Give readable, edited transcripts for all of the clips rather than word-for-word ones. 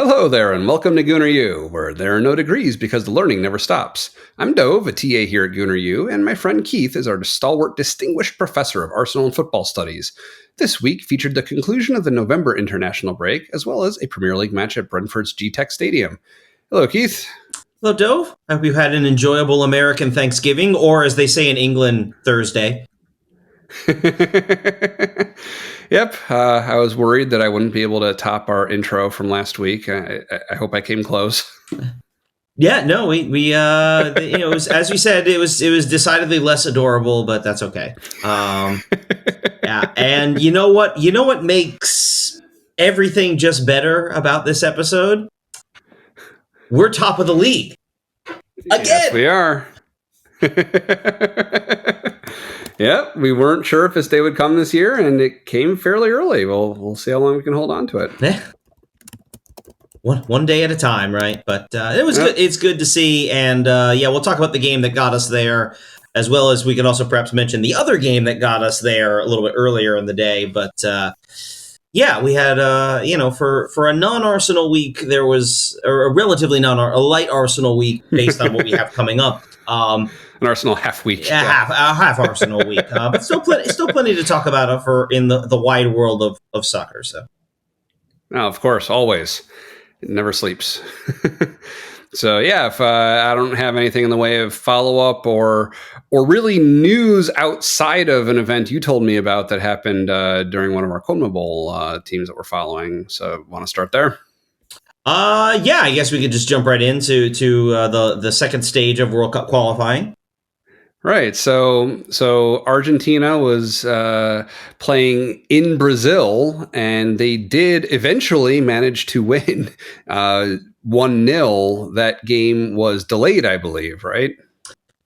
Hello there, and welcome to Gooner U, where there are no degrees because the learning never stops. I'm Dove, a TA here at Gooner U, and my friend Keith is our stalwart distinguished professor of Arsenal and football studies. This week featured the conclusion of the November international break, as well as a Premier League match at Brentford's G-Tech Stadium. Hello, Keith. Hello, Dove. I hope you had an enjoyable American Thanksgiving, or as they say in England, Thursday. Yep, I was worried that I wouldn't be able to top our intro from last week. I hope I came close. Yeah, no, we it was, as we said, it was decidedly less adorable, but that's okay. Yeah, and you know what makes everything just better about this episode? We're top of the league again. Yes, we are. Yep, we weren't sure if this day would come this year, and it came fairly early. We'll see how long we can hold on to it. Yeah. One day at a time, right? But it was good. It's good to see, and we'll talk about the game that got us there, as well as we can also perhaps mention the other game that got us there a little bit earlier in the day. But we had for a non-Arsenal week, there was a relatively a light Arsenal week based on what we have coming up. An Arsenal half week. Half Arsenal week. But still plenty to talk about in the wide world of soccer. So, of course, always. It never sleeps. So, if I don't have anything in the way of follow-up or really news outside of an event you told me about that happened during one of our CONMEBOL teams that we're following. So, want to start there? I guess we could just jump right into the second stage of World Cup qualifying. Right. So Argentina was playing in Brazil, and they did eventually manage to win 1-0. That game was delayed, I believe, right?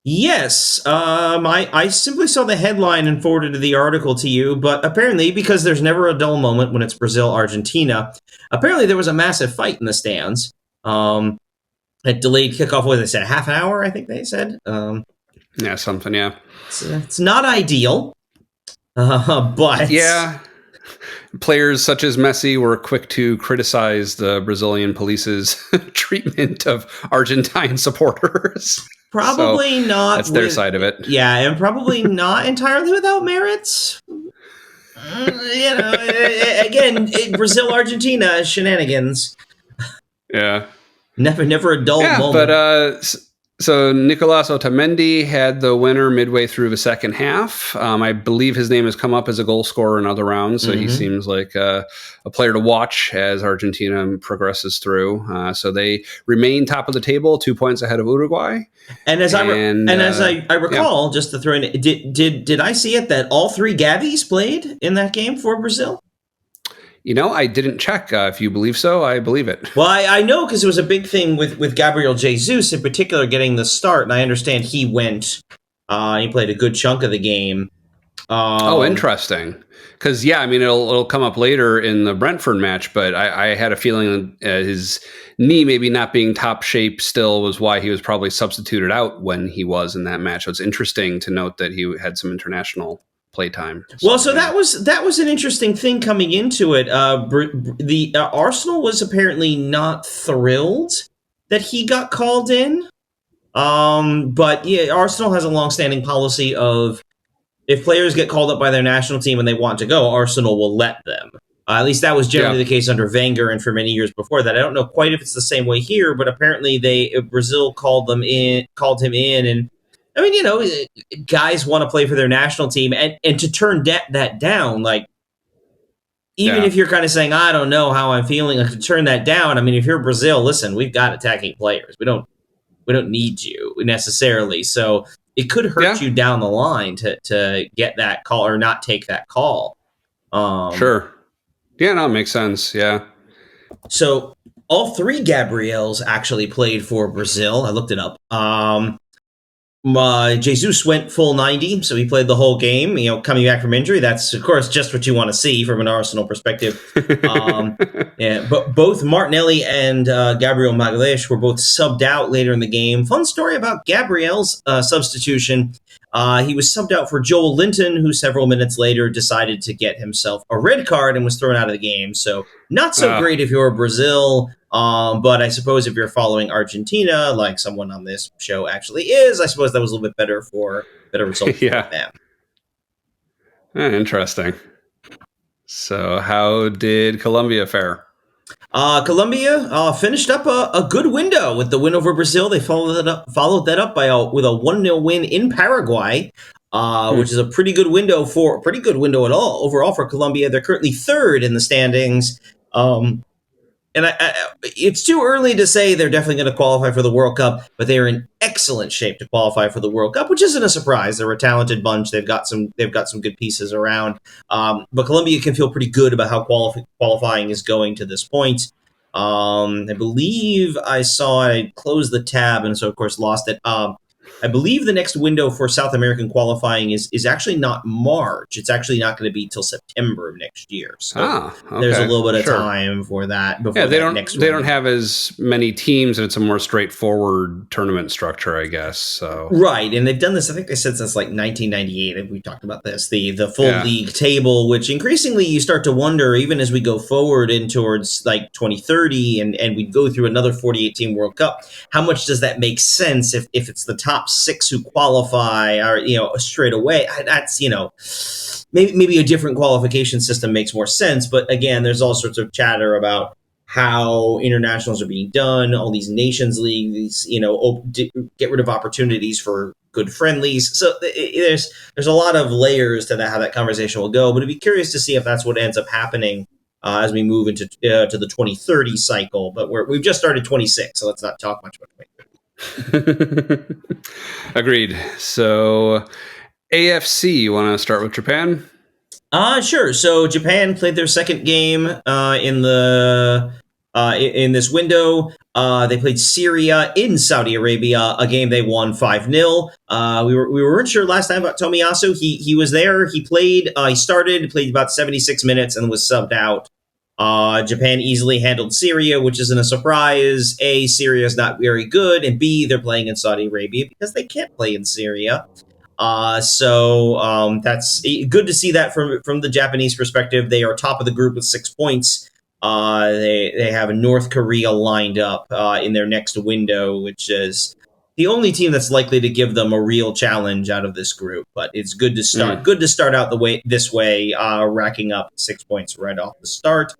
Yes. I simply saw the headline and forwarded the article to you, but apparently, because there's never a dull moment when it's Brazil-Argentina, apparently there was a massive fight in the stands. A delayed kickoff, what did they say, half an hour, I think they said. Yeah, something, yeah. It's not ideal, but... Yeah. Players such as Messi were quick to criticize the Brazilian police's treatment of Argentine supporters. Probably not. That's their side of it. Yeah, and probably not entirely without merits. Again, Brazil-Argentina shenanigans. Yeah. Never a dull moment. But so Nicolas Otamendi had the winner midway through the second half. I believe his name has come up as a goal scorer in other rounds, so he seems like a player to watch as Argentina progresses through. So they remain top of the table, 2 points ahead of Uruguay. And as I recall, just to throw in, did I see it that all three Gabbies played in that game for Brazil? I didn't check. If you believe so, I believe it. Well, I know because it was a big thing with Gabriel Jesus in particular getting the start, and I understand he went. He played a good chunk of the game. Interesting. Because it'll come up later in the Brentford match, but I had a feeling his knee maybe not being top shape still was why he was probably substituted out when he was in that match. So it's interesting to note that he had some international playtime. So that was an interesting thing coming into it. The Arsenal was apparently not thrilled that he got called in. But yeah, Arsenal has a long-standing policy of if players get called up by their national team and they want to go, Arsenal will let them. At least that was generally the case under Wenger and for many years before that. I don't know quite if it's the same way here, but apparently Brazil called him in, and guys want to play for their national team, and to turn that down, like, even if you're kind of saying, I don't know how I'm feeling, like, to turn that down. I mean, if you're Brazil, listen, we've got attacking players. We don't need you necessarily. So it could hurt you down the line to get that call or not take that call. Sure. Yeah, no, it makes sense. Yeah. So all three Gabriels actually played for Brazil. I looked it up. Jesus went full 90, so he played the whole game, coming back from injury. That's, of course, just what you want to see from an Arsenal perspective. But both Martinelli and Gabriel Magalhaes were both subbed out later in the game. Fun story about Gabriel's substitution. He was subbed out for Joel Linton, who several minutes later decided to get himself a red card and was thrown out of the game. So not so great if you're Brazil. But I suppose if you're following Argentina, like someone on this show actually is, I suppose that was a little bit better result for Yeah. them. Interesting. So, how did Colombia fare? Colombia finished up a good window with the win over Brazil. They followed that up with a 1-0 win in Paraguay, which is a pretty good window at all overall for Colombia. They're currently third in the standings. And it's too early to say they're definitely going to qualify for the World Cup, but they are in excellent shape to qualify for the World Cup, which isn't a surprise. They're a talented bunch. They've got some good pieces around. But Colombia can feel pretty good about how qualifying is going to this point. I believe I closed the tab and so of course lost it. I believe the next window for South American qualifying is actually not March. It's actually not going to be till September of next year. So Okay. there's a little bit of time for that. Yeah, they don't have as many teams, and it's a more straightforward tournament structure, I guess. So right, and they've done this. I think they said since like 1998, and we talked about this. The full league table, which increasingly you start to wonder, even as we go forward in towards like 2030, and we go through another 48 team World Cup. How much does that make sense if it's the top 6 who qualify, or straight away? That's maybe a different qualification system makes more sense. But again, there's all sorts of chatter about how internationals are being done, all these nations leagues, get rid of opportunities for good friendlies. So there's a lot of layers to that, how that conversation will go. But I'd be curious to see if that's what ends up happening as we move into to the 2030 cycle. But we've just started 26, so let's not talk much about 2030. Agreed. So AFC, you want to start with Japan? Sure. So Japan played their second game in this window. They played Syria in Saudi Arabia, a game they won 5-0. We weren't sure last time about Tomiyasu. He was there. He played. He played about 76 minutes and was subbed out. Japan easily handled Syria, which isn't a surprise. A, Syria is not very good, and B, they're playing in Saudi Arabia because they can't play in Syria. So that's good to see that from the Japanese perspective. They are top of the group with 6 points. They have North Korea lined up in their next window, which is the only team that's likely to give them a real challenge out of this group. But it's good to start. Good to start out this way, racking up 6 points right off the start.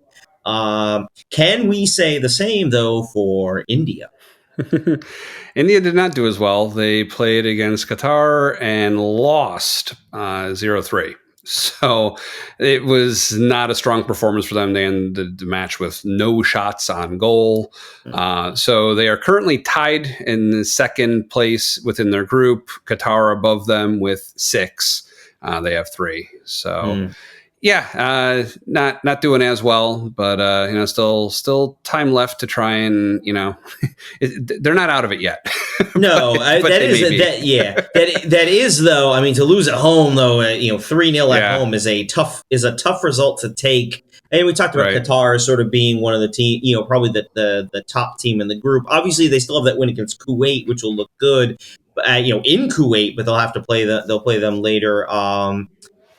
Can we say the same though for India? India did not do as well. They played against Qatar and lost 0-3. So it was not a strong performance for them. They ended the match with no shots on goal. So they are currently tied in the second place within their group. Qatar above them with 6. They have 3. So not doing as well, but still time left to try and they're not out of it yet. No, that is though. I mean, to lose at home though, 3-0 at home is a tough result to take. And we talked about Qatar sort of being one of the team, probably the top team in the group. Obviously, they still have that win against Kuwait, which will look good. In Kuwait, but they'll play them later.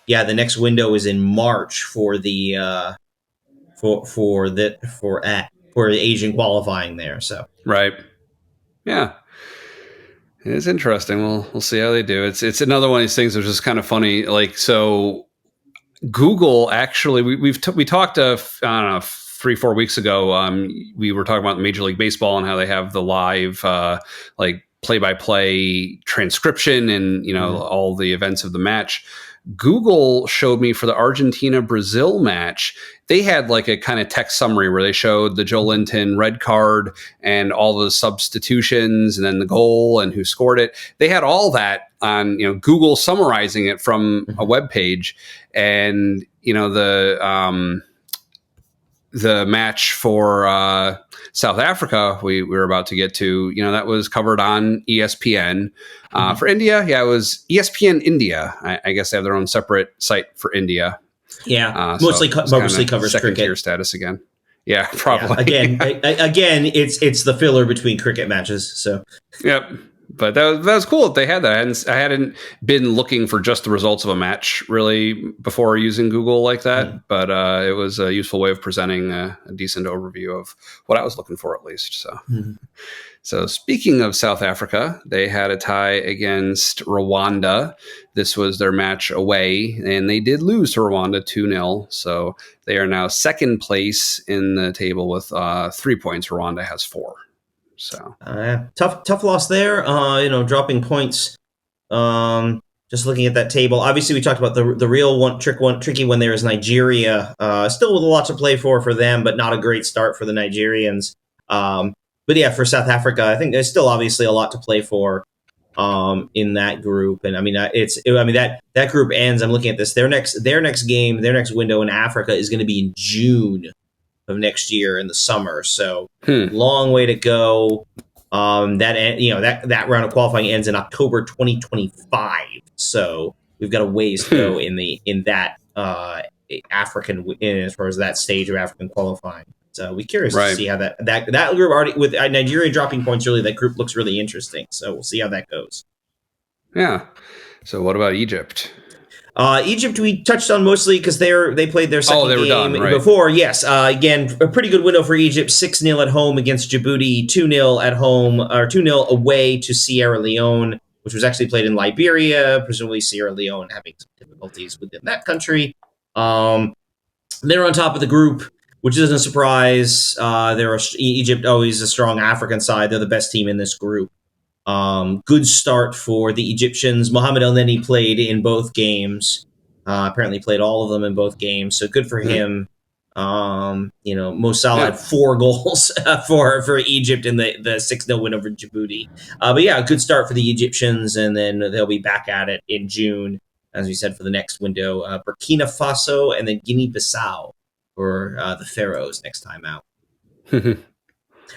The next window is in March for the Asian qualifying there. So right, yeah, it's interesting. We'll see how they do. It's another one of these things that's just kind of funny. Like, so Google actually we talked I don't know 3-4 weeks ago. We were talking about Major League Baseball and how they have the live play-by-play transcription and all the events of the match. Google showed me for the Argentina-Brazil match, they had like a kind of text summary where they showed the Joe Linton red card and all the substitutions and then the goal and who scored it. They had all that on Google summarizing it from a web page. And the match for South Africa we were about to get to, that was covered on ESPN. For India, it was ESPN India. I guess they have their own separate site for India. Yeah, mostly covers second cricket. tier status again. Yeah, probably. Yeah. Again, it's the filler between cricket matches. So yep. But that was cool that they had that. I hadn't been looking for just the results of a match really before using Google like that. But it was a useful way of presenting a decent overview of what I was looking for, at least. So. So speaking of South Africa, they had a tie against Rwanda. This was their match away, and they did lose to Rwanda 2-0. So they are now second place in the table with 3 points. Rwanda has 4. So tough loss there. Dropping points. Just looking at that table, obviously we talked about the real tricky one there is Nigeria. Still with a lot to play for them, but not a great start for the Nigerians. But yeah, for South Africa, I think there's still obviously a lot to play for in that group. And I mean, that group ends. I'm looking at this. Their next window in Africa is going to be in June of next year in the summer. So long way to go. That round of qualifying ends in October 2025. So we've got a ways to go in that African, as far as that stage of African qualifying. So we're curious to see how that group already, with Nigeria dropping points early, that group looks really interesting. So we'll see how that goes. Yeah. So what about Egypt? Egypt we touched on mostly because they played their second game before. Yes, again, a pretty good window for Egypt. 6-0 at home against Djibouti, 2-0 at home, or 2-0 away to Sierra Leone, which was actually played in Liberia. Presumably Sierra Leone having some difficulties within that country. They're on top of the group, which isn't a surprise. Egypt always a strong African side. They're the best team in this group. Good start for the Egyptians. Mohamed El Neni played in both games. Apparently played all of them in both games. So good for him. Mo Salah had 4 goals for Egypt in the 6-0 win over Djibouti. But yeah, a good start for the Egyptians, and then they'll be back at it in June, as we said, for the next window. Burkina Faso and then Guinea-Bissau for the Pharaohs next time out.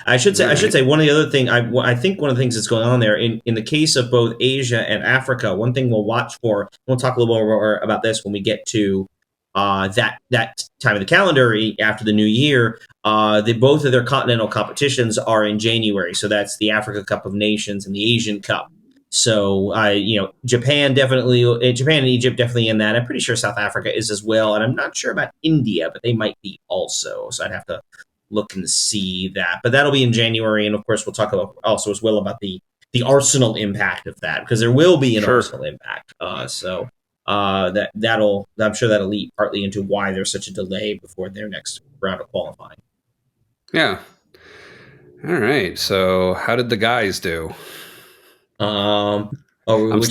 I should say one of the other thing I think one of the things that's going on there in the case of both Asia and Africa, one thing we'll watch for. We'll talk a little more about this when we get to that time of the calendar after the new year. Both of their continental competitions are in January, so that's the Africa Cup of Nations and the Asian Cup. So Japan and Egypt definitely in that. I'm pretty sure South Africa is as well, and I'm not sure about India, but they might be also. So I'd have to look and see that, but that'll be in January, and of course we'll talk about also as well about the Arsenal impact of that, because there will be an Arsenal impact. I'm sure that'll lead partly into why there's such a delay before their next round of qualifying. Yeah. All right. So how did the guys do? Which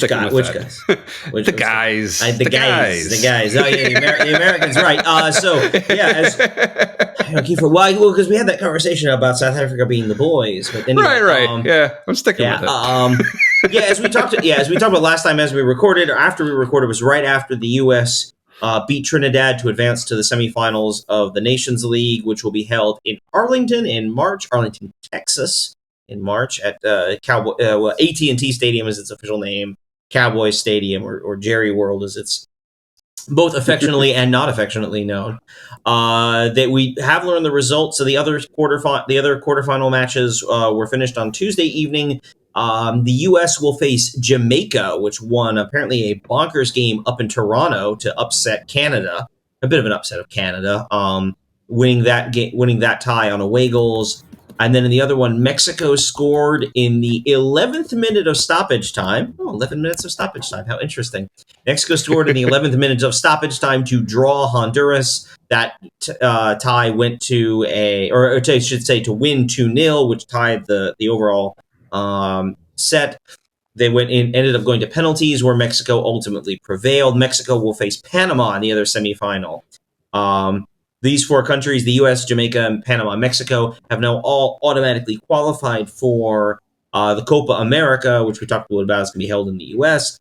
guys? The guys. The guys. Oh yeah, the Americans, right? Well, because we had that conversation about South Africa being the boys, but anyway, right. I'm sticking with it. As we talked about last time, as we recorded or after we recorded, was right after the U.S. Beat Trinidad to advance to the semifinals of the Nations League, which will be held in Arlington, Texas. In March at AT&T Stadium is its official name, Cowboy Stadium, or Jerry World as it's both affectionately and not affectionately known. That we have learned the results of the other quarterfinal matches were finished on Tuesday evening. The U.S. will face Jamaica, which won apparently a bonkers game up in Toronto to upset Canada. A bit of an upset of Canada, winning that tie on away goals. And then in the other one, Mexico scored in the 11th minute of stoppage time. 11 minutes of stoppage time. How interesting. Mexico scored in the 11th minute of stoppage time to draw Honduras. That tie went to to win 2-0, which tied the overall set. They ended up going to penalties, where Mexico ultimately prevailed. Mexico will face Panama in the other semifinal. These 4 countries, the U.S., Jamaica, and Panama, Mexico, have now all automatically qualified for the Copa America, which we talked a little about. It's going to be held in the U.S.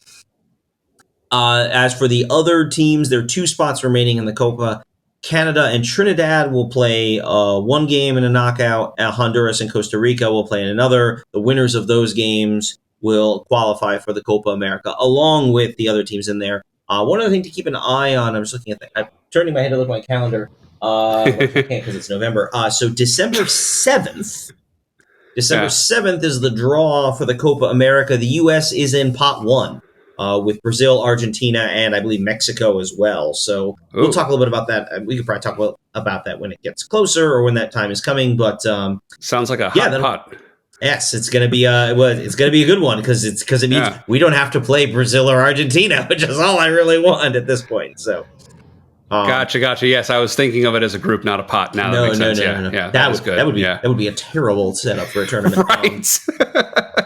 As for the other teams, there are 2 spots remaining in the Copa. Canada and Trinidad will play 1 game in a knockout. Honduras and Costa Rica will play in another. The winners of those games will qualify for the Copa America, along with the other teams in there. One other thing to keep an eye on, I'm just looking at I'm turning my head to look at my calendar. I can't because it's November. So December 7th December 7th is the draw for the Copa America. The U.S. is in pot 1 with Brazil, Argentina, and I believe Mexico as well. So we'll talk a little bit about that. We could probably talk about that when it gets closer or when that time is coming. But sounds like a hot pot. Yes, it's gonna be a good one because it means we don't have to play Brazil or Argentina, which is all I really want at this point. So. Gotcha. Yes, I was thinking of it as a group, not a pot. Now that makes sense. No. Yeah, that was good. That would be a terrible setup for a tournament. Right.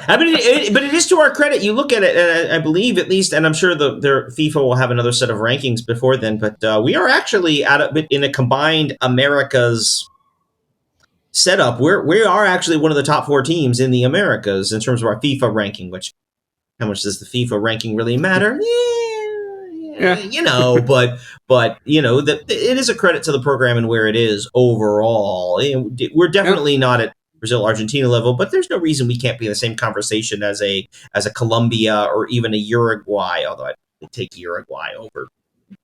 I mean, but it is to our credit. You look at it, and I believe at least, and I'm sure their FIFA will have another set of rankings before then. But we are actually in a combined Americas setup. We are actually one of the top 4 teams in the Americas in terms of our FIFA ranking. Which, how much does the FIFA ranking really matter? Yeah. But that it is a credit to the program and where it is overall. We're definitely not at Brazil, Argentina level, but there's no reason we can't be in the same conversation as a Colombia or even a Uruguay. Although I'd take Uruguay over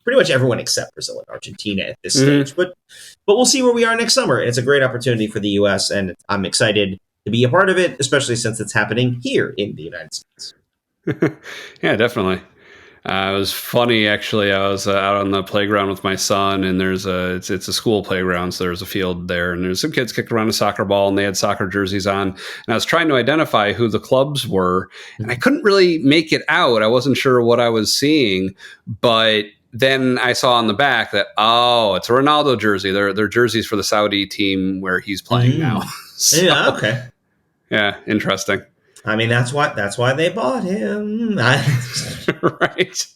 pretty much everyone except Brazil and Argentina at this stage. But we'll see where we are next summer. It's a great opportunity for the U.S. and I'm excited to be a part of it, especially since it's happening here in the United States. Yeah, definitely. It was funny, actually. I was out on the playground with my son, and it's a school playground, so there's a field there, and there's some kids kicking around a soccer ball, and they had soccer jerseys on. And I was trying to identify who the clubs were, and I couldn't really make it out. I wasn't sure what I was seeing, but then I saw on the back that, it's a Ronaldo jersey. They're jerseys for the Saudi team where he's playing now. So, yeah, okay. Yeah, interesting. I mean, that's why they bought him. Right.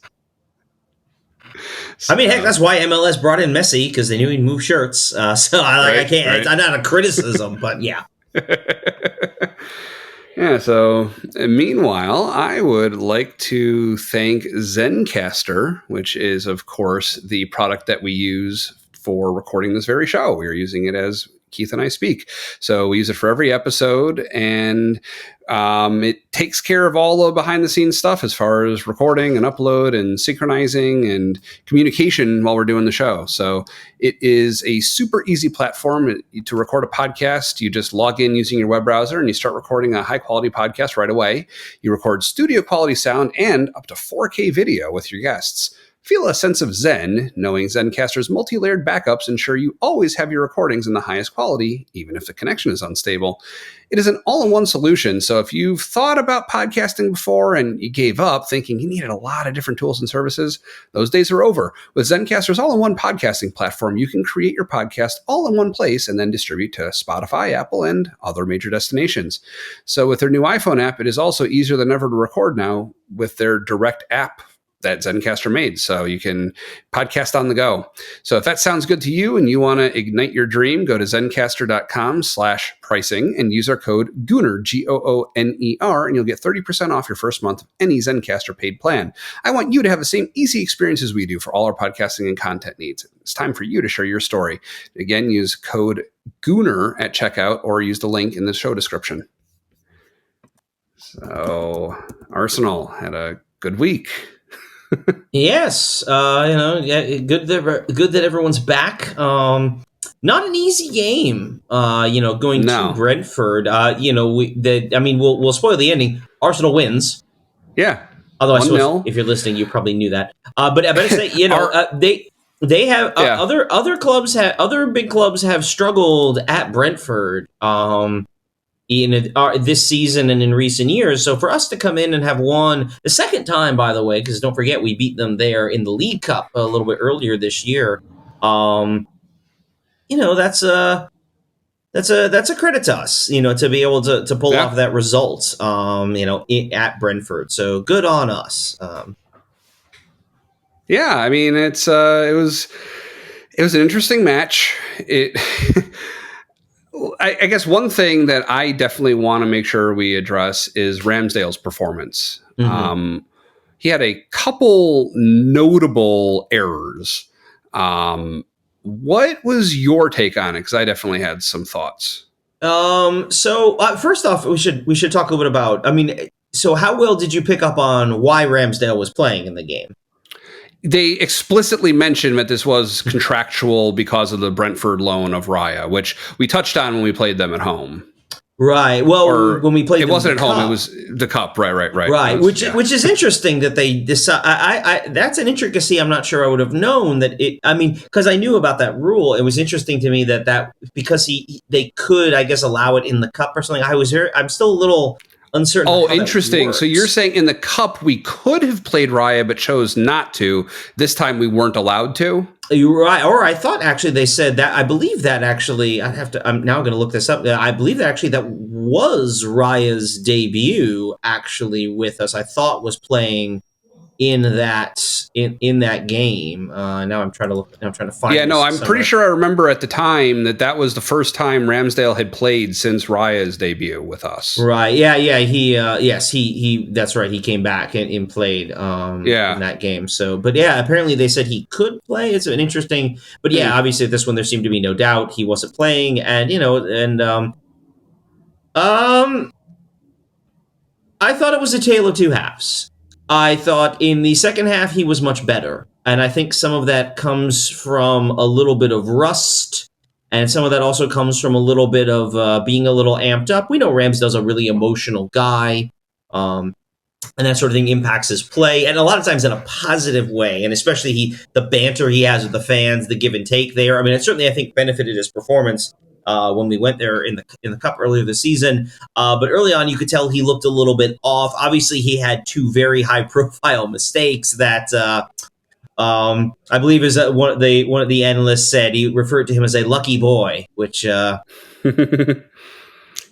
I mean, heck, that's why MLS brought in Messi, because they knew he'd move shirts. I can't. Right. It's not a criticism, but yeah. Yeah. So, meanwhile, I would like to thank Zencastr, which is, of course, the product that we use for recording this very show. We are using it as Keith and I speak. So we use it for every episode, and it takes care of all the behind the scenes stuff as far as recording and upload and synchronizing and communication while we're doing the show. So it is a super easy platform to record a podcast. You just log in using your web browser and you start recording a high quality podcast right away. You record studio quality sound and up to 4K video with your guests. Feel a sense of zen, knowing Zencastr's multi-layered backups ensure you always have your recordings in the highest quality, even if the connection is unstable. It is an all-in-one solution, so if you've thought about podcasting before and you gave up thinking you needed a lot of different tools and services, those days are over. With Zencastr's all-in-one podcasting platform, you can create your podcast all in one place and then distribute to Spotify, Apple, and other major destinations. So with their new iPhone app, it is also easier than ever to record now with their direct app that Zencastr made, so you can podcast on the go. So if that sounds good to you and you want to ignite your dream, go to zencastr.com/pricing and use our code Gooner, Gooner, and you'll get 30% off your first month of any Zencastr paid plan. I want you to have the same easy experience as we do for all our podcasting and content needs. It's time for you to share your story. Again, use code Gooner at checkout or use the link in the show description. So Arsenal had a good week. Yes, good that everyone's back. Not an easy game. Going to Brentford. We'll spoil the ending. Arsenal wins. Yeah. Although I suppose if you're listening, you probably knew that. But I better say, they have other big clubs have struggled at Brentford. This season and in recent years. So for us to come in and have won the second time, by the way, because don't forget we beat them there in the League Cup a little bit earlier this year. That's a credit to us, to be able to pull off that result, at Brentford. So good on us. Yeah, I mean, it was an interesting match. I guess one thing that I definitely want to make sure we address is Ramsdale's performance. Mm-hmm. He had a couple notable errors. What was your take on it? Because I definitely had some thoughts. So first off, we should talk a little bit about. So how well did you pick up on why Ramsdale was playing in the game? They explicitly mentioned that this was contractual because of the Brentford loan of Raya, which we touched on when we played them at home. Right. Well, Or when we played it them wasn't in at the home. It cup. was the cup. Right. Right, which Yeah. which is interesting that they decide. That's an intricacy. I'm not sure I would have known that it. I mean, because I knew about that rule. It was interesting to me that because they could, I guess, allow it in the cup or something. I'm still a little uncertain about Oh, how that interesting. So you're works. saying in the cup we could have played Raya but chose not to. This time we weren't allowed to? You're right. Or I thought actually they said that. I believe that actually. I have to. I'm now going to look this up. I believe that actually that was Raya's debut. Actually, with us, I thought was playing in that game. Now I'm trying to look. I'm trying to find Yeah, no, this I'm pretty somewhere. sure I remember at the time that was the first time Ramsdale had played since Raya's debut with us. Right. Yeah. Yeah. He. Yes. He. That's right. He came back and played. In Yeah. that game. So, but yeah, apparently they said he could play. It's an interesting. But Hmm. yeah, obviously this one there seemed to be no doubt he wasn't playing, and um I thought it was a tale of two halves. I thought in the second half he was much better. And I think some of that comes from a little bit of rust. And some of that also comes from a little bit of being a little amped up. We know Ramsdale's a really emotional guy. And that sort of thing impacts his play, and a lot of times in a positive way. And especially the banter he has with the fans, the give and take there. I mean, it certainly I think benefited his performance when we went there in the cup earlier this season. But early on, you could tell he looked a little bit off. Obviously, he had two very high profile mistakes that. I believe is one of the analysts said he referred to him as a lucky boy, which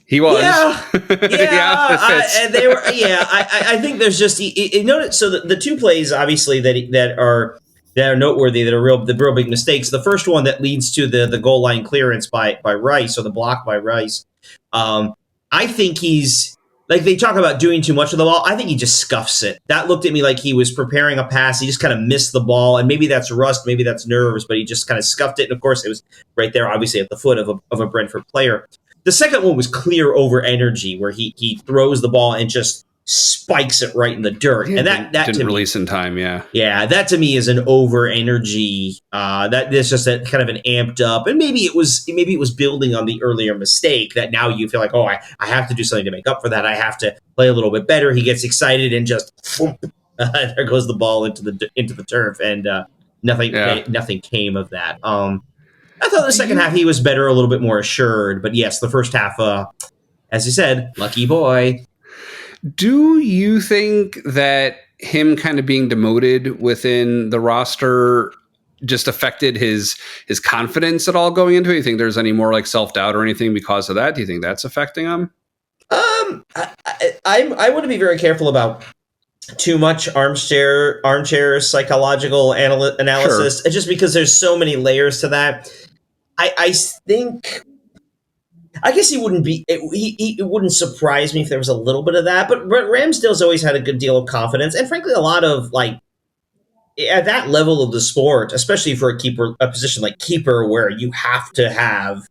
He was. yeah, Yeah, it fits. and they were. Yeah, I think there's just notice. So the two plays obviously that are noteworthy, that are the real big mistakes. The first one that leads to the goal line clearance by Rice, or the block by Rice. I think he's like, they talk about doing too much of the ball. I think he just scuffs it. That looked at me like he was preparing a pass. He just kind of missed the ball, and maybe that's rust, maybe that's nerves, but he just kind of scuffed it. And of course, it was right there, obviously at the foot of a Brentford player. The second one was clear over energy, where he throws the ball and just spikes it right in the dirt, Yeah, and that didn't to me, release in time. Yeah. yeah, that to me is an over energy. That's just a kind of an amped up, and maybe it was building on the earlier mistake that now you feel like, oh, I have to do something to make up for that. I have to play a little bit better. He gets excited and just there goes the ball into the turf, and Yeah. nothing came of that. I thought the Do second half you he was better, a little bit more assured, but yes, the first half, as you said, lucky boy. do you think that him kind of being demoted within the roster just affected his confidence at all going into it? You think there's any more like self doubt or anything because of that? Do you think that's affecting him? I want to be very careful about too much armchair psychological analysis, Sure. just because there's so many layers to that. I think, I guess he wouldn't be. It wouldn't surprise me if there was a little bit of that. But Ramsdale's always had a good deal of confidence, and frankly, a lot of like at that level of the sport, especially for a position like keeper, where you have to have,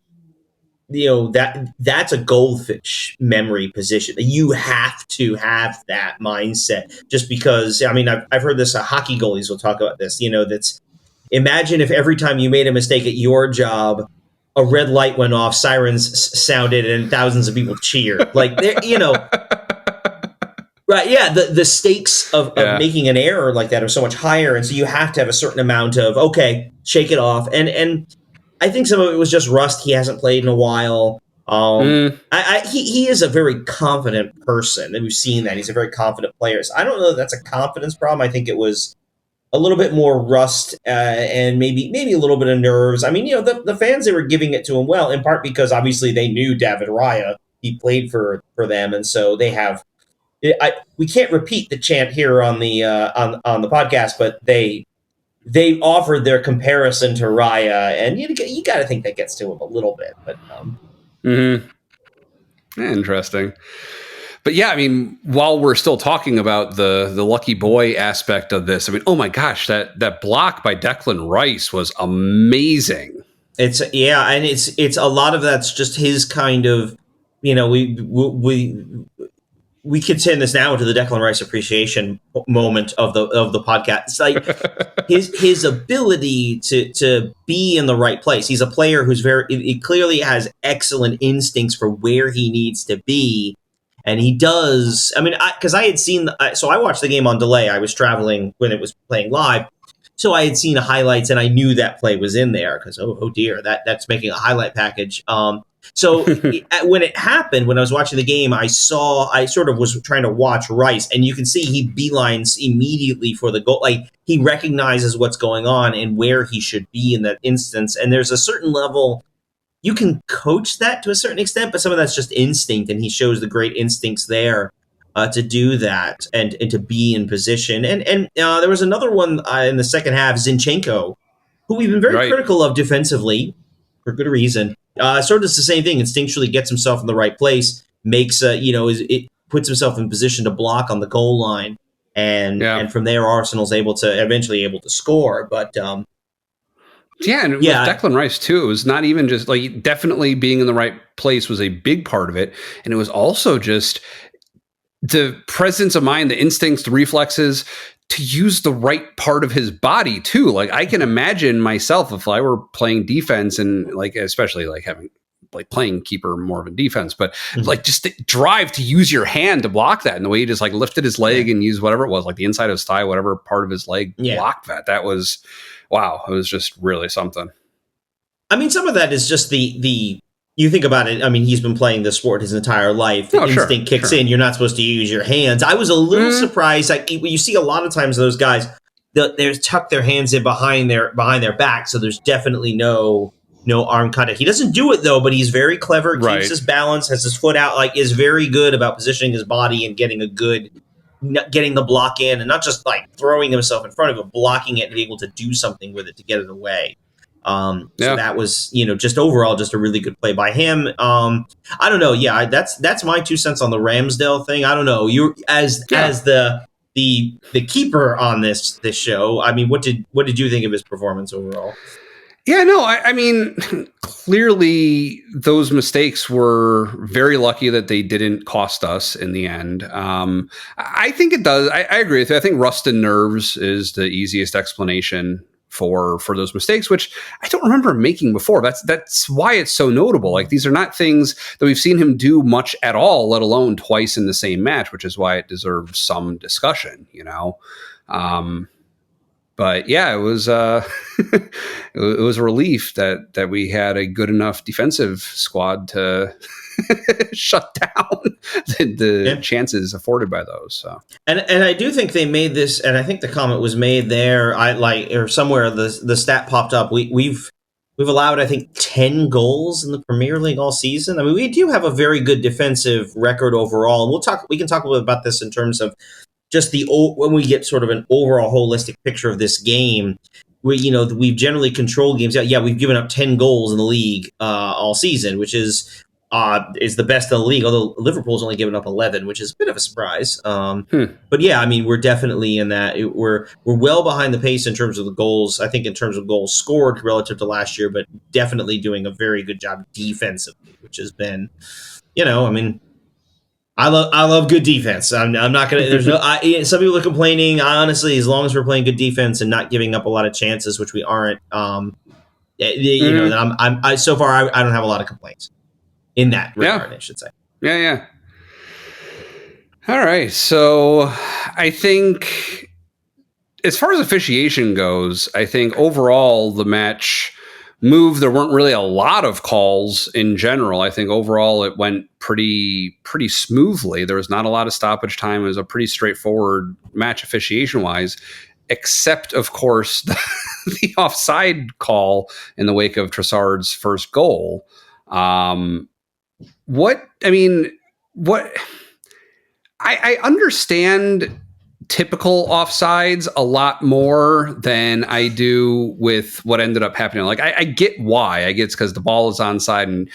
that's a goldfish memory position. You have to have that mindset, just because. I mean, I've heard this. Hockey goalies will talk about this. That's, imagine if every time you made a mistake at your job, a red light went off, sirens sounded, and thousands of people cheered. Like, right? Yeah, the stakes of Yeah. making an error like that are so much higher, and so you have to have a certain amount of, okay, shake it off. And I think some of it was just rust. He hasn't played in a while. Mm, He is a very confident person, and we've seen that he's a very confident player. So I don't know that that's a confidence problem. I think it was a little bit more rust, and maybe a little bit of nerves. I mean, the fans, they were giving it to him well, in part because obviously they knew David Raya. He played for them, and so they have. We can't repeat the chant here on the on the podcast, but they offered their comparison to Raya, and you got to think that gets to him a little bit. But hmm Interesting. But yeah, I mean, while we're still talking about the lucky boy aspect of this, I mean, oh my gosh, that block by Declan Rice was amazing. it's, yeah, and it's a lot of that's just his kind of, we we could turn this now into the Declan Rice appreciation moment of the podcast. It's like his ability to be in the right place. He's a player who's he clearly has excellent instincts for where he needs to be, and he does. I mean, because I had seen, so I watched the game on delay. I was traveling when it was playing live, so I had seen the highlights, and I knew that play was in there because oh dear, that's making a highlight package. So when it happened, when I was watching the game, I sort of was trying to watch Rice, and you can see he beelines immediately for the goal. Like, he recognizes what's going on and where he should be in that instance. And there's a certain level, you can coach that to a certain extent, but some of that's just instinct, and he shows the great instincts there to do that and to be in position. And there was another one in the second half, Zinchenko, who we've been very critical of defensively for good reason. Sort of does the same thing, instinctually gets himself in the right place, makes it puts himself in position to block on the goal line, and from there Arsenal's eventually able to score. But and with Declan Rice too, it was not even just like, definitely being in the right place was a big part of it, and it was also just the presence of mind, the instincts, the reflexes to use the right part of his body too. Like, I can imagine myself if I were playing defense, and like, especially like having like playing keeper more of a defense, but like just the drive to use your hand to block that, and the way he just like lifted his leg and used whatever it was, like the inside of his thigh, whatever part of his leg blocked that. That was, wow. It was just really something. I mean, some of that is just the you think about it. I mean, he's been playing this sport his entire life. The instinct kicks in. You're not supposed to use your hands. I was a little surprised. Like, you see a lot of times those guys, they tuck their hands in behind their back, so there's definitely no arm contact. He doesn't do it though, but he's very clever. Keeps his balance, has his foot out. Like, is very good about positioning his body and getting the block in, and not just like throwing himself in front of it, blocking it and being able to do something with it to get it away. So that was, just overall just a really good play by him. I don't know. Yeah, that's my 2 cents on the Ramsdale thing. I don't know. You as the keeper on this show. I mean, what did you think of his performance overall? Yeah, no, I mean, clearly those mistakes were very lucky that they didn't cost us in the end. I think it does. I agree with you. I think rust and nerves is the easiest explanation for those mistakes, which I don't remember him making before. That's why it's so notable. Like, these are not things that we've seen him do much at all, let alone twice in the same match, which is why it deserves some discussion, But yeah, it was it was a relief that we had a good enough defensive squad to shut down the chances afforded by those. So, and I do think they made this, and I think the comment was made there. Or somewhere the stat popped up. We've allowed, I think, 10 goals in the Premier League all season. I mean, we do have a very good defensive record overall, and we can talk a little bit about this in terms of just when we get sort of an overall holistic picture of this game. We've generally controlled games. Yeah, we've given up 10 goals in the league all season, which is the best in the league, although Liverpool's only given up 11, which is a bit of a surprise. But yeah, I mean, we're definitely in that. We're well behind the pace in terms of the goals. I think in terms of goals scored relative to last year, but definitely doing a very good job defensively, which has been, I mean, I love good defense. I'm not gonna. There's no. Some people are complaining. Honestly, as long as we're playing good defense and not giving up a lot of chances, which we aren't, then so far I don't have a lot of complaints in that regard. I should say. Yeah. All right. So I think, as far as officiation goes, I think overall the match moved. There weren't really a lot of calls in general. I think overall it went pretty smoothly. There was not a lot of stoppage time. It was a pretty straightforward match officiation wise, except of course the offside call in the wake of Trossard's first goal. I understand typical offsides a lot more than I do with what ended up happening. Like, I get why. I get it's because the ball is onside and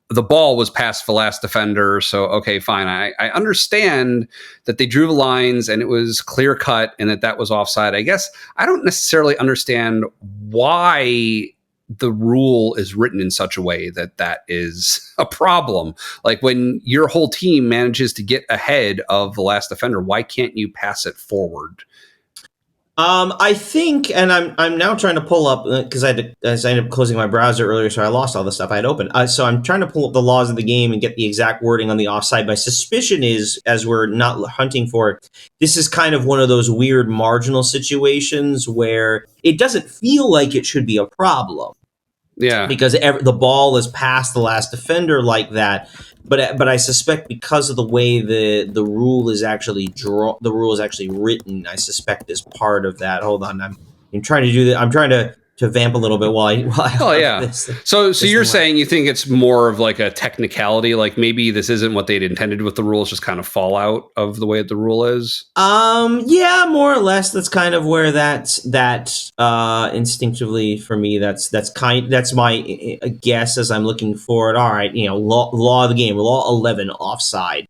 the ball was past the last defender. So, okay, fine. I understand that they drew the lines and it was clear cut and that was offside. I guess I don't necessarily understand why the rule is written in such a way that is a problem. Like when your whole team manages to get ahead of the last defender, why can't you pass it forward? I think, and I'm now trying to pull up because I ended up closing my browser earlier, so I lost all the stuff I had open. So I'm trying to pull up the laws of the game and get the exact wording on the offside. My suspicion is, as we're not hunting for it, this is kind of one of those weird marginal situations where it doesn't feel like it should be a problem. Yeah, because the ball is past the last defender like that. But I suspect because of the way the rule is actually written, I suspect is part of that. Hold on, I'm trying to do that. I'm trying to vamp a little bit while I oh yeah. this. So you're saying you think it's more of like a technicality, like maybe this isn't what they'd intended with the rules, just kind of fallout of the way the rule is? Yeah, more or less. That's kind of where that instinctively for me. That's my guess as I'm looking forward. All right, law of the game, law 11, offside.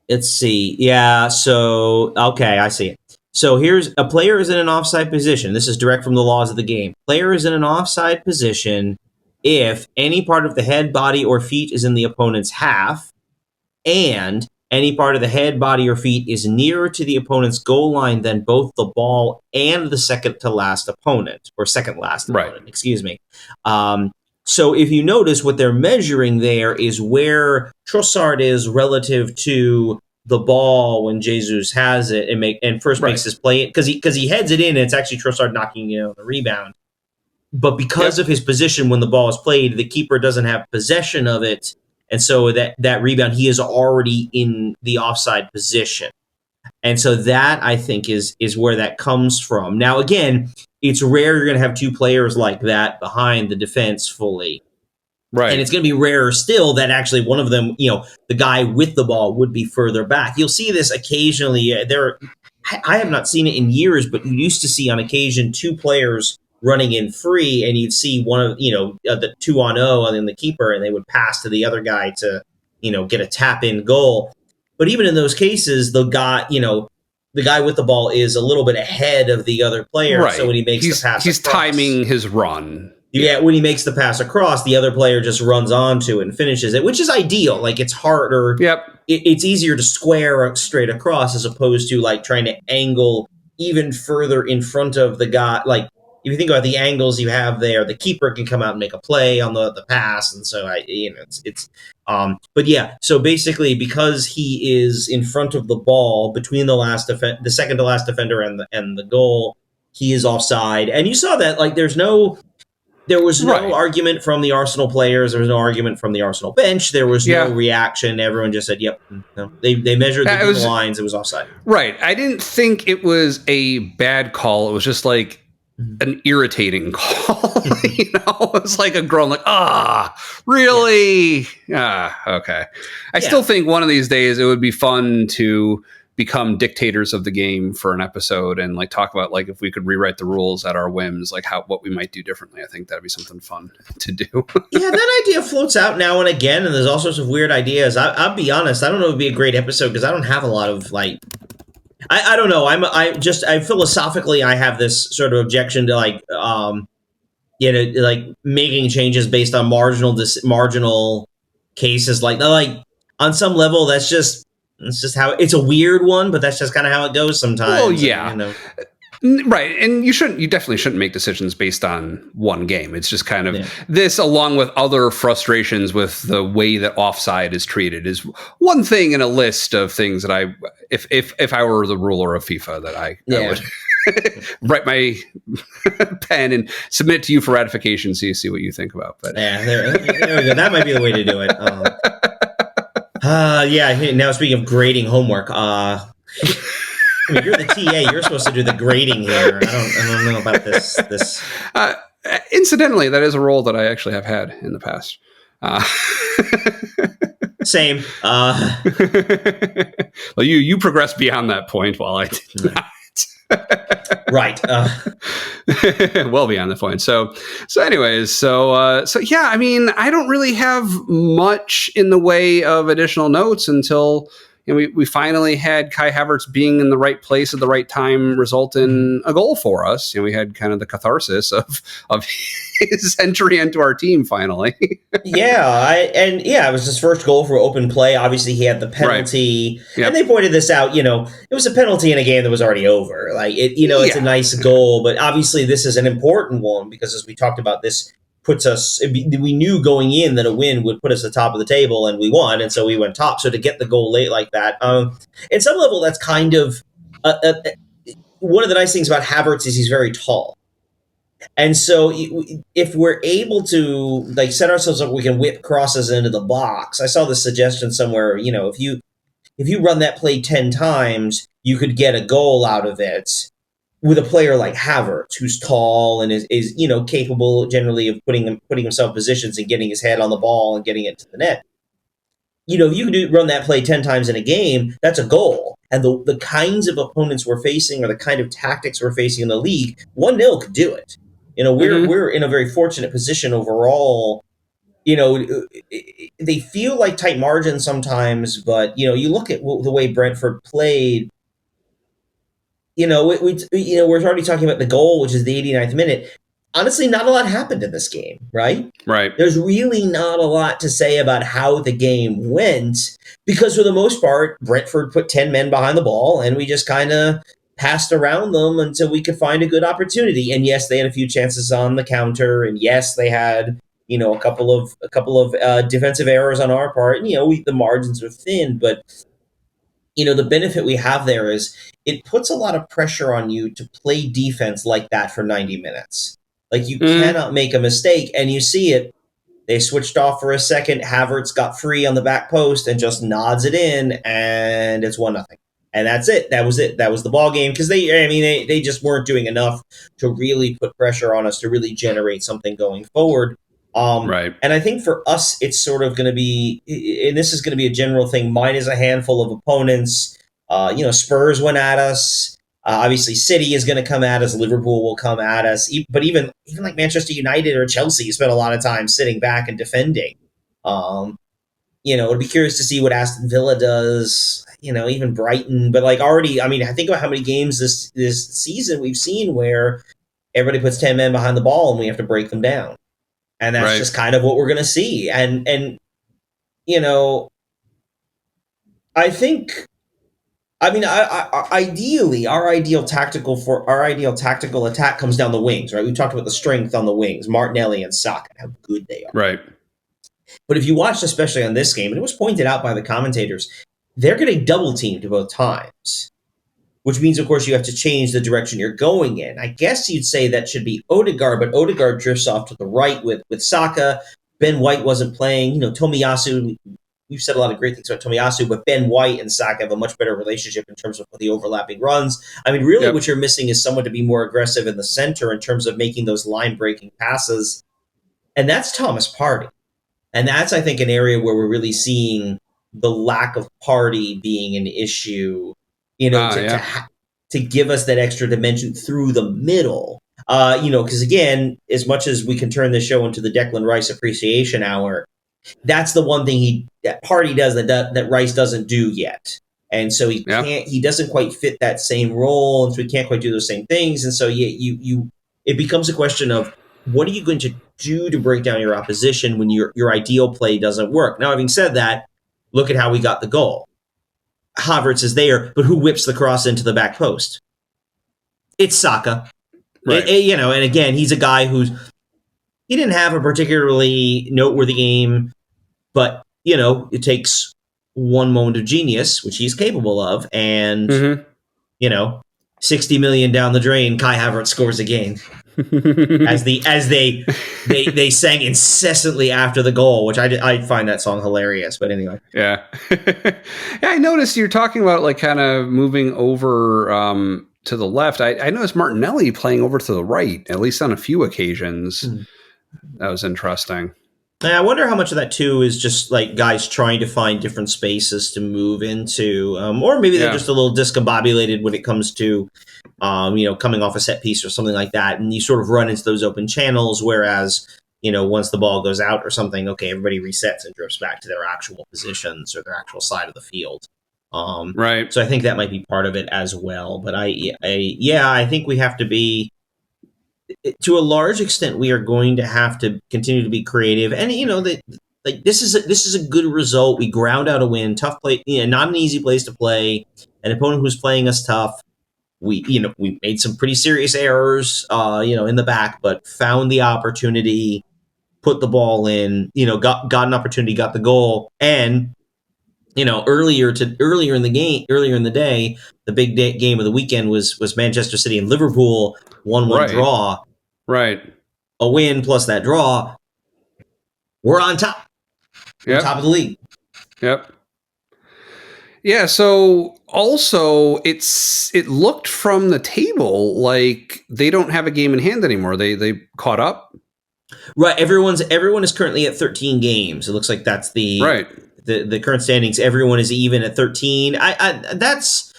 Let's see. Yeah. So okay, I see it. So here's a player is in an offside position. This is direct from the laws of the game. Player is in an offside position if any part of the head, body, or feet is in the opponent's half, and any part of the head, body, or feet is nearer to the opponent's goal line than both the ball and the second to last opponent, or second last opponent, excuse me. So if you notice, what they're measuring there is where Trossard is relative to the ball when Jesus has it and first makes his play, because he heads it in, and it's actually Trossard knocking it on the rebound. But because of his position when the ball is played, the keeper doesn't have possession of it, and so that rebound, he is already in the offside position. And so that, I think, is where that comes from. Now, again, it's rare you're going to have two players like that behind the defense fully. Right. And it's going to be rarer still that actually one of them, the guy with the ball would be further back. You'll see this occasionally. I have not seen it in years, but you used to see on occasion two players running in free, and you'd see one of, the 2-on-0 and then the keeper, and they would pass to the other guy to, get a tap-in goal. But even in those cases, the guy with the ball is a little bit ahead of the other player. Right. So when he makes the pass, he's timing his run. Yeah, when he makes the pass across, the other player just runs onto it and finishes it, which is ideal. Like, it's harder. Yep. It's easier to square straight across as opposed to like trying to angle even further in front of the guy. Like, if you think about the angles you have there, the keeper can come out and make a play on the pass, and so but yeah. So basically, because he is in front of the ball between the second to last defender and the goal, he is offside. And you saw that, like, there was no argument from the Arsenal players. There was no argument from the Arsenal bench. There was no reaction. Everyone just said, "Yep." No. They measured the lines. It was offside. Right. I didn't think it was a bad call. It was just like an irritating call. It's like a groan, like, really? Okay. I still think one of these days it would be fun to become dictators of the game for an episode and like talk about like if we could rewrite the rules at our whims, like what we might do differently. I think that'd be something fun to do. Yeah, that idea floats out now and again, and there's all sorts of weird ideas. I'll be honest, I don't know if it'd be a great episode because I don't have a lot of like. I don't know. I philosophically I have this sort of objection to like like making changes based on marginal cases like on some level that's just how it's a weird one, but that's just kind of how it goes sometimes. Well, yeah. Right. And you definitely shouldn't make decisions based on one game. It's just kind of this, along with other frustrations with the way that offside is treated, is one thing in a list of things that if I were the ruler of FIFA, that I would write my pen and submit to you for ratification so you see what you think about. But there we go. That might be the way to do it. Now speaking of grading homework, you're the TA. You're supposed to do the grading here. I don't know about this. Incidentally, that is a role that I actually have had in the past. Same. Well, you progressed beyond that point, while I did not. Right. Well beyond the point. So anyways, so yeah, I mean, I don't really have much in the way of additional notes until we finally had Kai Havertz being in the right place at the right time result in a goal for us. We had kind of the catharsis of his entry into our team finally. It was his first goal for open play. Obviously, he had the penalty, right. Yep. and they pointed this out. It was a penalty in a game that was already over. It's a nice goal, but obviously, this is an important one because, as we talked about, this puts us. We knew going in that a win would put us at the top of the table, and we won, and so we went top. So to get the goal late like that, at some level, that's kind of one of the nice things about Havertz is he's very tall. And so if we're able to set ourselves up, we can whip crosses into the box. I saw this suggestion somewhere, if you run that play 10 times, you could get a goal out of it with a player like Havertz, who's tall and is capable generally of putting himself in positions and getting his head on the ball and getting it to the net. If you could run that play 10 times in a game, that's a goal. And the kinds of opponents we're facing or the kind of tactics we're facing in the league, 1-0 could do it. We're in a very fortunate position overall. They feel like tight margins sometimes, but you look at the way Brentford played. We're already talking about the goal, which is the 89th minute. Honestly, not a lot happened in this game, right? Right. There's really not a lot to say about how the game went because, for the most part, Brentford put 10 men behind the ball, and we just kind of passed around them until we could find a good opportunity. And yes, they had a few chances on the counter, and yes, they had a couple of defensive errors on our part. And, the margins are thin, but the benefit we have there is it puts a lot of pressure on you to play defense like that for 90 minutes. You cannot make a mistake, and you see it. They switched off for a second. Havertz got free on the back post and just nods it in, and it's 1-0. And that's it. That was it. That was the ball game because they just weren't doing enough to really put pressure on us to really generate something going forward. Right. And I think for us, it's sort of going to be, and this is going to be a general thing. Mine is a handful of opponents. Spurs went at us. Obviously, City is going to come at us. Liverpool will come at us. But even like Manchester United or Chelsea spent a lot of time sitting back and defending. I'd be curious to see what Aston Villa does. Even Brighton. But already, I think about how many games this season we've seen where everybody puts 10 men behind the ball and we have to break them down. And that's just kind of what we're going to see. And I think. Ideally, our ideal tactical attack comes down the wings, right? We talked about the strength on the wings, Martinelli and Saka, how good they are. Right. But if you watched, especially on this game, and it was pointed out by the commentators, they're getting double teamed both times, which means, of course, you have to change the direction you're going in. I guess you'd say that should be Odegaard, but Odegaard drifts off to the right with Saka. Ben White wasn't playing. Tomiyasu. We've said a lot of great things about Tomiyasu, but Ben White and Saka have a much better relationship in terms of the overlapping runs. Really what you're missing is someone to be more aggressive in the center in terms of making those line-breaking passes. And that's Thomas Partey. And that's, I think, an area where we're really seeing the lack of Partey being an issue, to give us that extra dimension through the middle. Because, again, as much as we can turn this show into the Declan Rice Appreciation Hour, that's the one thing that Partey does that Rice doesn't do yet. And so he doesn't quite fit that same role, and so he can't quite do those same things. And so it becomes a question of what are you going to do to break down your opposition when your ideal play doesn't work. Now, having said that, look at how we got the goal. Havertz is there, but who whips the cross into the back post? It's Saka. Right. And again, he's a guy he didn't have a particularly noteworthy game, but, it takes one moment of genius, which he's capable of, and, 60 million down the drain, Kai Havertz scores again. as they sang incessantly after the goal, which I find that song hilarious. But anyway. Yeah. I noticed you're talking about kind of moving over to the left. I noticed Martinelli playing over to the right, at least on a few occasions. That was interesting. I wonder how much of that, too, is just guys trying to find different spaces to move into. Or maybe they're just a little discombobulated when it comes to, coming off a set piece or something like that. And you sort of run into those open channels, whereas, once the ball goes out or something, okay, everybody resets and drifts back to their actual positions or their actual side of the field. Right. So I think that might be part of it as well. But I think we have to be, to a large extent, we are going to have to continue to be creative. And this is a good result. We ground out a win, tough play, not an easy place to play. An opponent who's playing us tough. We made some pretty serious errors, in the back, but found the opportunity, put the ball in, got an opportunity, got the goal, and earlier in the day, the big game of the weekend was Manchester City and Liverpool 1-1 Right. draw. Right. A win plus that draw, we're on top. We're top of the league. Yep. Yeah, so also it looked from the table like they don't have a game in hand anymore. They caught up. Right. Everyone is currently at 13 games. It looks like that's the current standings. Everyone is even at 13. That's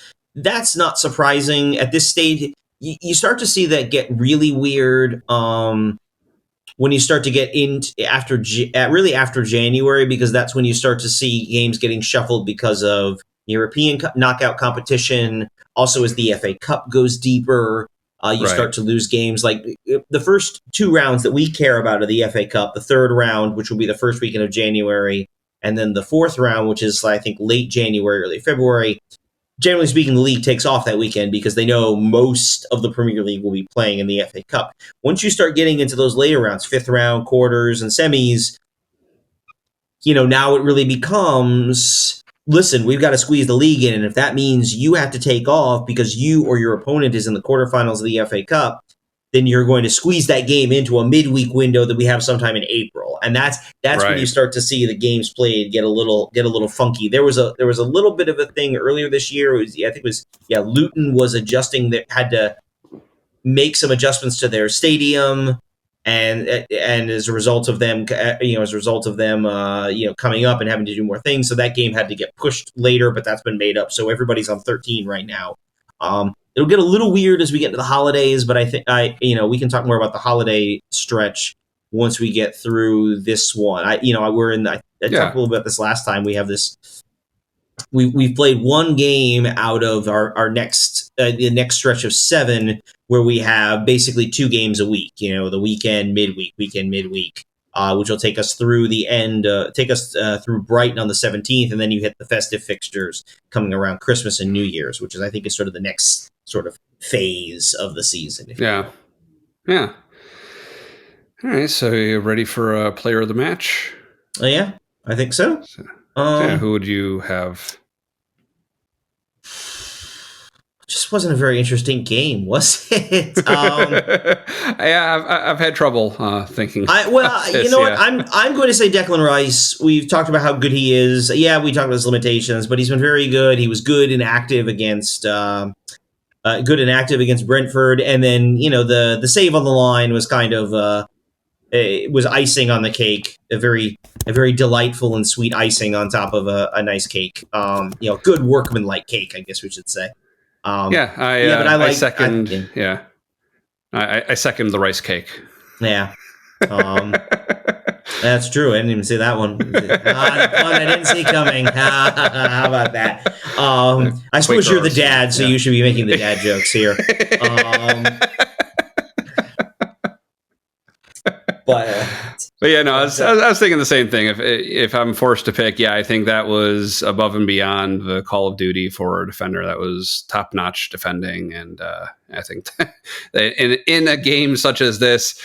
not surprising at this stage. You start to see that get really weird when you start to get into after January, because that's when you start to see games getting shuffled because of European knockout competition. Also, as the FA Cup goes deeper, you start to lose games. Like the first 2 rounds that we care about of the FA Cup, the third round, which will be the first weekend of January, and then the fourth round, which is, I think, late January, early February. Generally speaking, the league takes off that weekend because they know most of the Premier League will be playing in the FA Cup. Once you start getting into those later rounds, fifth round, quarters, and semis, now it really becomes, listen, we've got to squeeze the league in, and if that means you have to take off because you or your opponent is in the quarterfinals of the FA Cup, then you're going to squeeze that game into a midweek window that we have sometime in April, and that's when you start to see the games played get a little funky. There was a little bit of a thing earlier this year. Luton was adjusting, that had to make some adjustments to their stadium, and as a result of them, coming up and having to do more things, so that game had to get pushed later, but that's been made up. So everybody's on 13 right now. It'll get a little weird as we get into the holidays, but I think we can talk more about the holiday stretch once we get through this one. I talked a little bit about this last time. We have this. We've played one game out of our next the next stretch of 7, where we have basically 2 games a week. The weekend, midweek, which will take us through the end, through Brighton on the 17th, and then you hit the festive fixtures coming around Christmas and New Year's, which is, I think, is sort of the next sort of phase of the season. Yeah. All right, so you're ready for a player of the match? Yeah, I think so. Who would you have? Just wasn't a very interesting game, was it? I've had trouble thinking. What? I'm going to say Declan Rice. We've talked about how good he is. Yeah, we talked about his limitations, but he's been very good. He was good and active against Brentford, and then the save on the line was kind of it was icing on the cake. A very delightful and sweet icing on top of a nice cake. Good workman-like cake, I guess we should say. I second the rice cake. Yeah. That's true. I didn't even see that one. I didn't see coming. How about that? I suppose you're the dad, so you should be making the dad jokes here. But yeah, no, I was thinking the same thing. If I'm forced to pick, I think that was above and beyond the Call of Duty for a defender. That was top-notch defending, and I think that in a game such as this,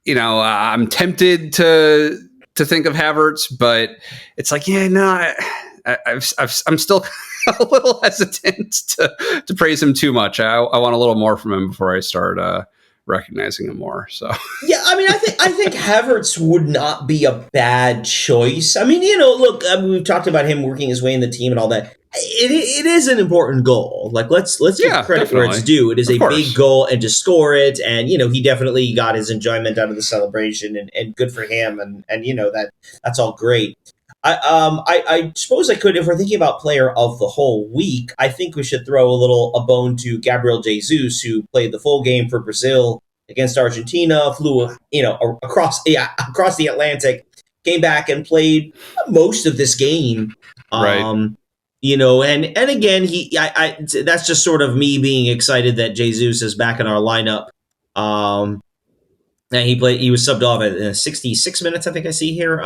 I'm tempted to think of Havertz, but it's like, I'm still a little hesitant to praise him too much. I want a little more from him before I start recognizing him more. So I think Havertz would not be a bad choice. We've talked about him working his way in the team and all that. It is an important goal. Like let's give credit where it's due. It is a big goal, and to score it, and he definitely got his enjoyment out of the celebration, and good for him, and that's all great. I suppose I could, if we're thinking about player of the whole week, I think we should throw a bone to Gabriel Jesus, who played the full game for Brazil against Argentina, flew across the Atlantic, came back and played most of this game. Right. And again, that's just sort of me being excited that Jesus is back in our lineup. And he was subbed off at 66 minutes, I think I see here.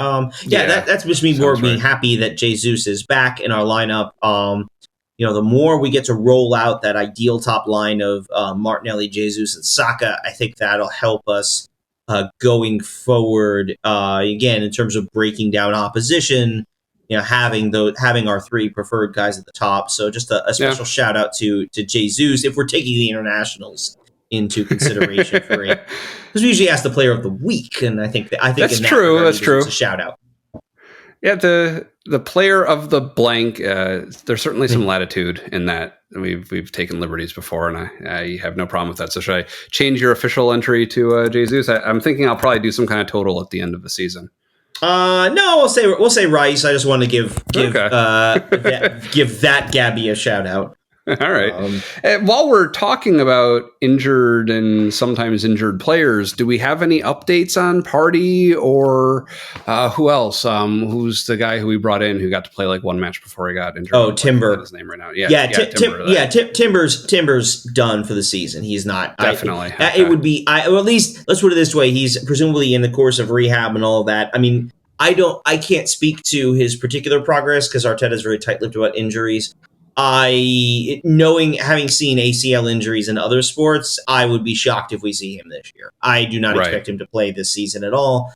That's just me more being happy that Jesus is back in our lineup. The more we get to roll out that ideal top line of Martinelli, Jesus, and Saka, I think that'll help us going forward. Again, in terms of breaking down opposition, having our three preferred guys at the top. So just a special shout out to Jesus if we're taking the internationals into consideration for it, because we usually ask the player of the week, and I think that's true. That's true. It's a shout out. Yeah, the player of the blank. There's certainly some latitude in that. We've taken liberties before, and I have no problem with that. So should I change your official entry to Jesus? I'm thinking I'll probably do some kind of total at the end of the season. No, we'll say Rice. I just want to give that Gabby a shout out. All right. While we're talking about injured and sometimes injured players, do we have any updates on Party or who else? Who's the guy who we brought in who got to play like one match before he got injured? Oh, Timber. His name right now. Timber's done for the season. He's not. Definitely. It would be. At least let's put it this way. He's presumably in the course of rehab and all of that. I mean, I can't speak to his particular progress because Arteta's very tight-lipped about injuries. Having seen ACL injuries in other sports, I would be shocked if we see him this year. I do not expect him to play this season at all.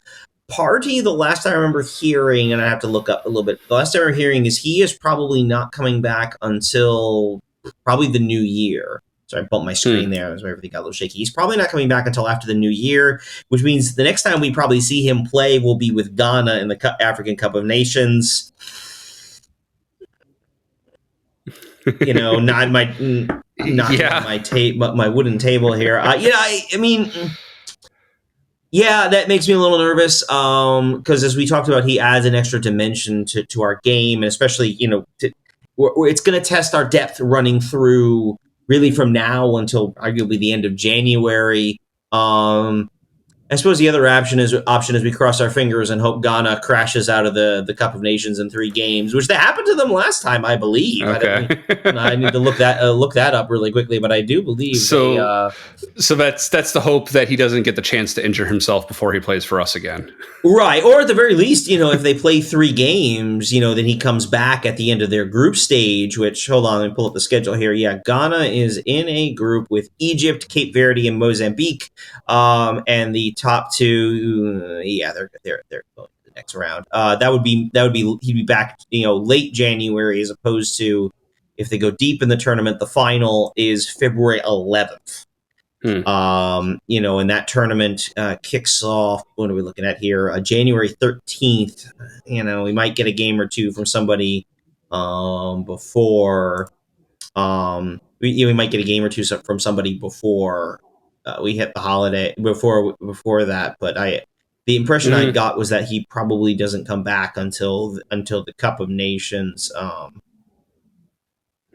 Party, the last time I remember hearing, and I have to look up a little bit, the last time I remember hearing is he is probably not coming back until probably the new year. So I bumped my screen there. That's why everything got a little shaky. He's probably not coming back until after the new year, which means the next time we probably see him play will be with Ghana in the African Cup of Nations. Not my wooden table here. That makes me a little nervous because as we talked about, he adds an extra dimension to our game, and especially it's going to test our depth running through really from now until arguably the end of January. I suppose the other option is we cross our fingers and hope Ghana crashes out of the Cup of Nations in 3 games, which that happened to them last time, I believe. Okay. I need to look that up really quickly, but I do believe so that's the hope that he doesn't get the chance to injure himself before he plays for us again. Right, or at the very least, if they play 3 games, then he comes back at the end of their group stage, which, hold on, let me pull up the schedule here. Yeah, Ghana is in a group with Egypt, Cape Verde, and Mozambique, and the top 2, they're going to the next round. That would be he'd be back, late January, as opposed to if they go deep in the tournament. The final is February 11th. And that tournament kicks off. What are we looking at here? January 13th. We might get a game or two from somebody before. We might get a game or two from somebody before we hit the holiday. Before that, but the impression I got was that he probably doesn't come back until the Cup of Nations. So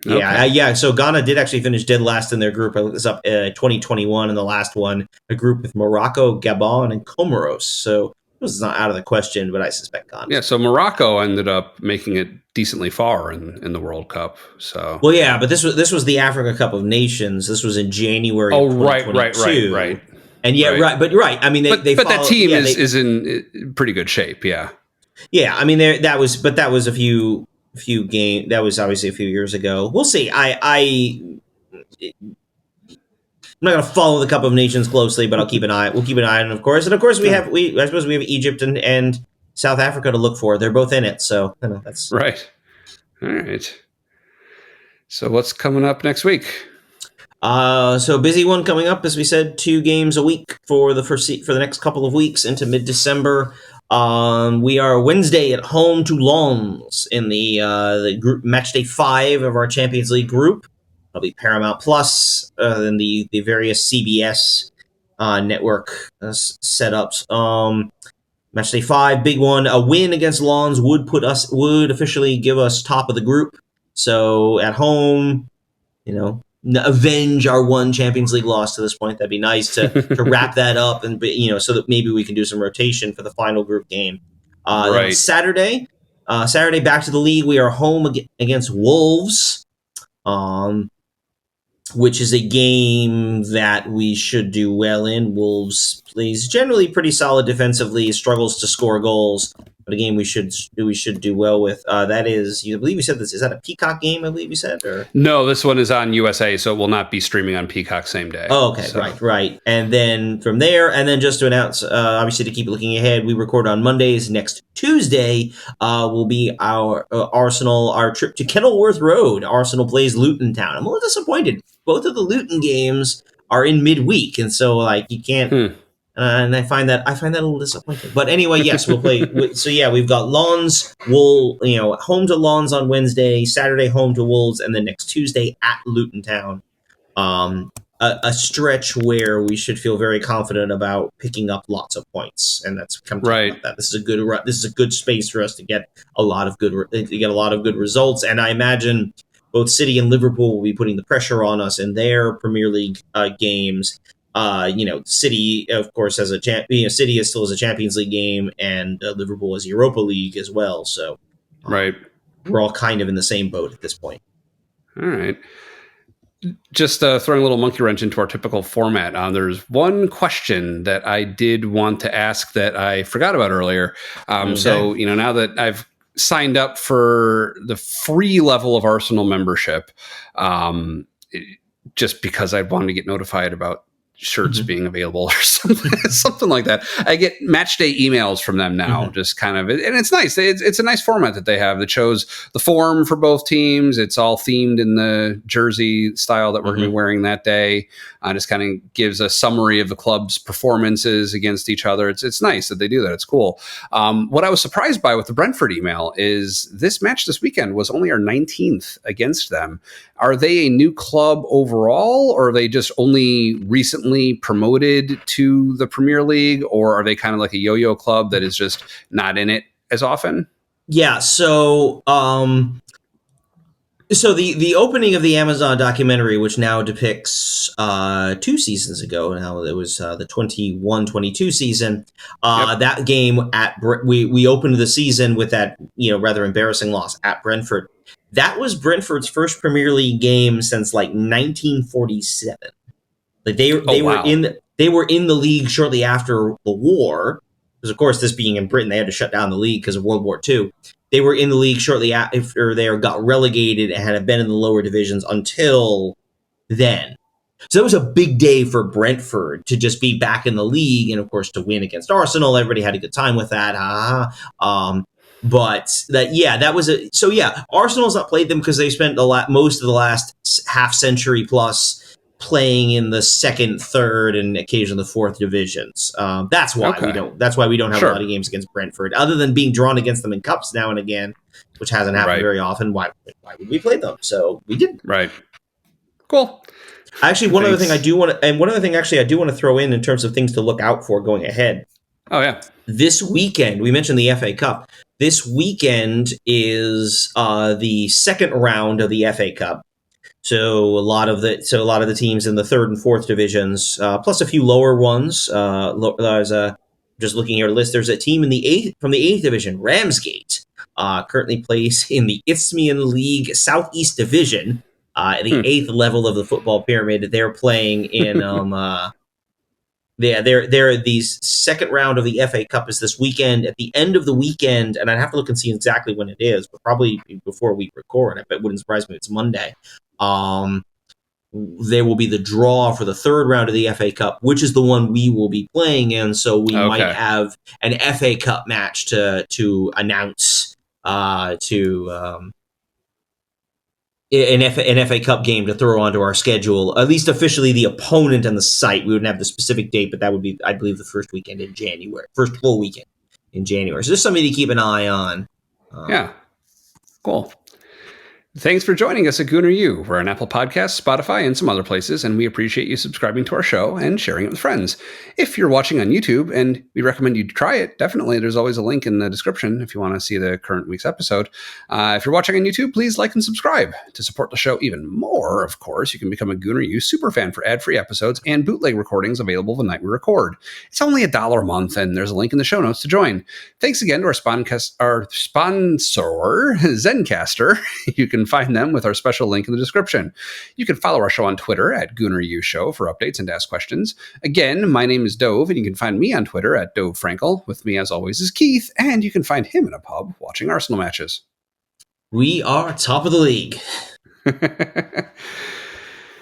Ghana did actually finish dead last in their group. I looked this up, 2021, in the last one, a group with Morocco, Gabon, and Comoros. So this is not out of the question, but I suspect Ghana. Yeah, so Morocco ended up making it decently far in the World Cup. So but this was the Africa Cup of Nations. This was in January. Oh, right. And right. I mean, but that team is in pretty good shape. Yeah. Yeah, I mean, that was a few games. That was obviously a few years ago. We'll see. I'm not going to follow the Cup of Nations closely, but we'll keep an eye on it, of course. And of course, I suppose we have Egypt and South Africa to look for. They're both in it, so that's right. All right. So what's coming up next week? So busy one coming up, as we said, 2 games a week for the next couple of weeks into mid-December. We are Wednesday at home to Lens in the group match day 5 of our Champions League group. It'll be Paramount Plus, and the various CBS network setups. Match day 5, big one. A win against Lens would officially give us top of the group. So at home, avenge our one Champions League loss to this point. That'd be nice to wrap that up, and so that maybe we can do some rotation for the final group game. Right. Saturday, Saturday, back to the league. We are home against Wolves. Which is a game that we should do well in. Wolves plays generally pretty solid defensively, struggles to score goals, but a game we should do well with. That is, I believe you said this. Is that a Peacock game? I believe you said, or No, this one is on USA, so it will not be streaming on Peacock same day. oh, okay, So. right. And then from there, and then just to announce, obviously to keep looking ahead, we record on Mondays. Next Tuesday will be our our trip to Kenilworth Road. Arsenal plays Luton Town. I'm a little disappointed. Both of the Luton games are in midweek, and so like you can't. And I find that a little disappointing. But anyway, yes, we'll play. So yeah, we've got Lons, home to Lons on Wednesday, Saturday home to Wolves, and then next Tuesday at Luton Town. A stretch where we should feel very confident about picking up lots of points, and that's come right. about that. This is a good space for us to get a lot of good results, and I imagine both City and Liverpool will be putting the pressure on us in their Premier League games. City, of course, has City is still as a Champions League game, and Liverpool is Europa League as well. So, right, we're all kind of in the same boat at this point. All right. Just throwing a little monkey wrench into our typical format. There's one question that I did want to ask that I forgot about earlier. Okay. So, now that I've signed up for the free level of Arsenal membership, just because I wanted to get notified about shirts being available or something like that. I get match day emails from them now, just kind of, and it's nice. It's a nice format that they have that shows the form for both teams. It's all themed in the jersey style that we're going to be wearing that day. Just kind of gives a summary of the club's performances against each other. It's nice that they do that. It's cool. What I was surprised by with the Brentford email is this match this weekend was only our 19th against them. Are they a new club overall, or are they just only recently promoted to the Premier League, or are they kind of like a yo-yo club that is just not in it as often? Yeah, so the opening of the Amazon documentary, which now depicts 2 seasons ago, now it was the 21-22 season, that game we opened the season with that rather embarrassing loss at Brentford. That was Brentford's first Premier League game since like 1947. Like they were in the league shortly after the war, because of course this being in Britain, they had to shut down the league because of World War II. They were in the league shortly after they got relegated and had been in the lower divisions until then. So that was a big day for Brentford to just be back in the league, and of course to win against Arsenal. Everybody had a good time with that. But that was Arsenal's not played them because they spent most of the last half century plus playing in the second, third, and occasionally the fourth divisions. That's why we don't. That's why we don't have a lot of games against Brentford, other than being drawn against them in cups now and again, which hasn't happened very often. Why would we play them? So we didn't. Right. Cool. Actually, one other thing I do want to throw in terms of things to look out for going ahead. Oh yeah. This weekend, we mentioned the FA Cup. This weekend is the second round of the FA Cup. So a lot of the teams in the third and fourth divisions, plus a few lower ones. Just looking at our list, there's a team from the eighth division, Ramsgate, currently plays in the Isthmian League Southeast Division, the eighth level of the football pyramid. They're playing in they're the second round of the FA Cup is this weekend. At the end of the weekend, and I'd have to look and see exactly when it is, but probably before we record. I bet it wouldn't surprise me if it's Monday. There will be the draw for the third round of the FA Cup, which is the one we will be playing in. So we might have an FA Cup match to announce an FA Cup game to throw onto our schedule, at least officially the opponent and the site. We wouldn't have the specific date, but that would be, I believe, the first weekend in January, first full weekend in January. So just something to keep an eye on. Yeah. Cool. Thanks for joining us at Gooner U. We're on Apple Podcasts, Spotify, and some other places, and we appreciate you subscribing to our show and sharing it with friends. If you're watching on YouTube, and we recommend you try it, definitely, there's always a link in the description if you want to see the current week's episode. If you're watching on YouTube, please like and subscribe. To support the show even more, of course, you can become a Gooner U superfan for ad-free episodes and bootleg recordings available the night we record. It's only $1 a month, and there's a link in the show notes to join. Thanks again to our sponsor, Zencastr. You can find them with our special link in the description. You can follow our show on Twitter at GoonerUShow for updates and to ask questions. Again, my name is Dove, and you can find me on Twitter at Dove Frankel. With me, as always, is Keith, and you can find him in a pub watching Arsenal matches. We are top of the league.